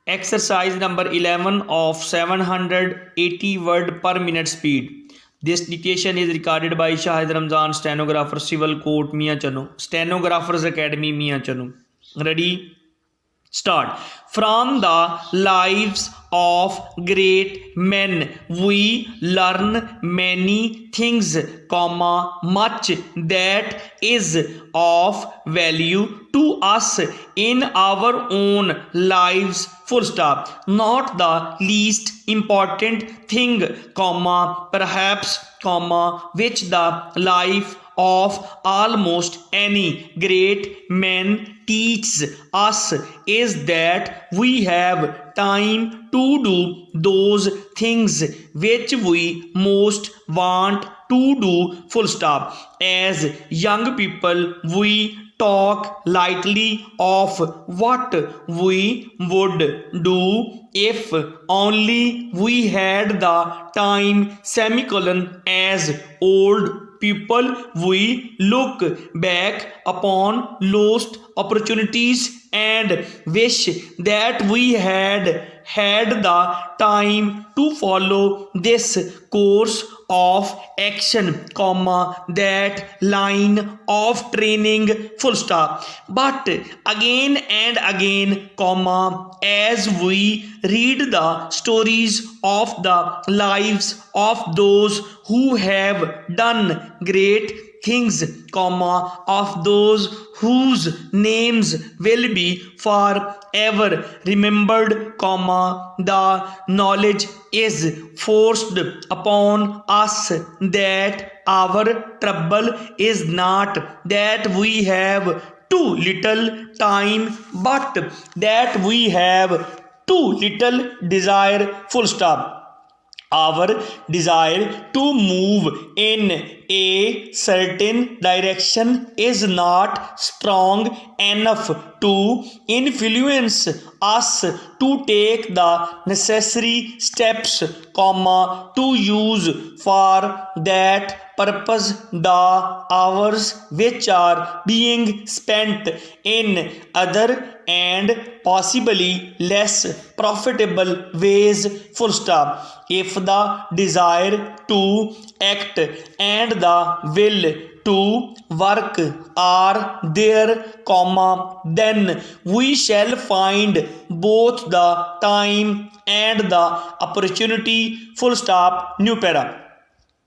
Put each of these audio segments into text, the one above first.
Exercise number 11 of 780 word per minute speed. This dictation is recorded by Shahid Ramzan, stenographer, Civil Court, Mia Chanu, Stenographers Academy, Mia Chanu. Ready? Start. From the lives of great men we learn many things, comma, much that is of value to us in our own lives, full stop. Not the least important thing, comma, perhaps, comma, which the life of almost any great man teaches us is that we have time to do those things which we most want to do, full stop. As young people we talk lightly of what we would do if only we had the time, semicolon. As old people we look back upon lost opportunities and wish that we had the time to follow this course of action, comma, that line of training, full stop. But again and again, comma, as we read the stories of the lives of those who have done great things, comma, of those whose names will be forever remembered, comma, the knowledge is forced upon us that our trouble is not that we have too little time, but that we have too little desire, full stop. Our desire to move in a certain direction is not strong enough to influence us to take the necessary steps, comma, to use for that purpose the hours which are being spent in other and possibly less profitable ways, full stop. If the desire to act and the will to work are there, comma, then we shall find both the time and the opportunity, full stop, new para.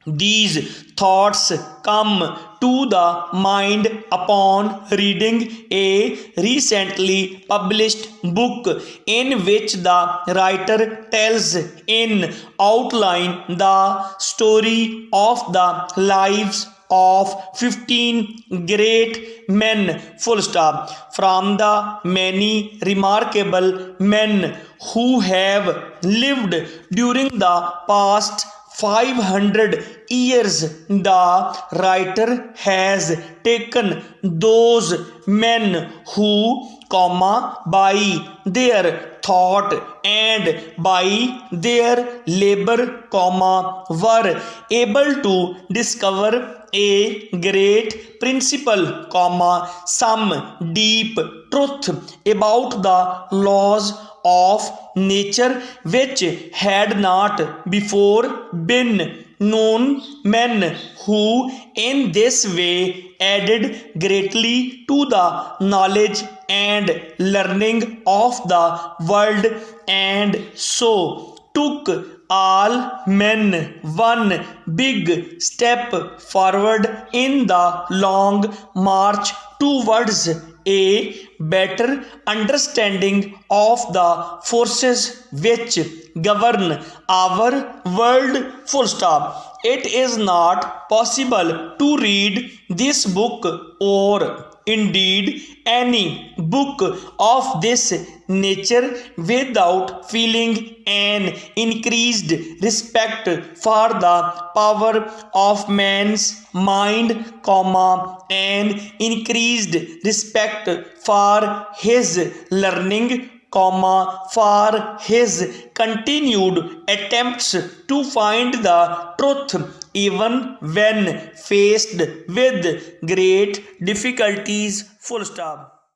These thoughts come to the mind upon reading a recently published book in which the writer tells in outline the story of the lives of 15 great men, full stop, from the many remarkable men who have lived during the past 500 years. The writer has taken those men who, comma, by their thought and by their labor, comma, were able to discover a great principle, comma, some deep truth about the laws of nature which had not before been known. Men who in this way added greatly to the knowledge and learning of the world, and so took all men one big step forward in the long march towards a better understanding of the forces which govern our world, full stop. It is not possible to read this book or indeed any book of this nature without feeling an increased respect for the power of man's mind, comma, an increased respect for his learning, comma, for his continued attempts to find the truth even when faced with great difficulties, full stop.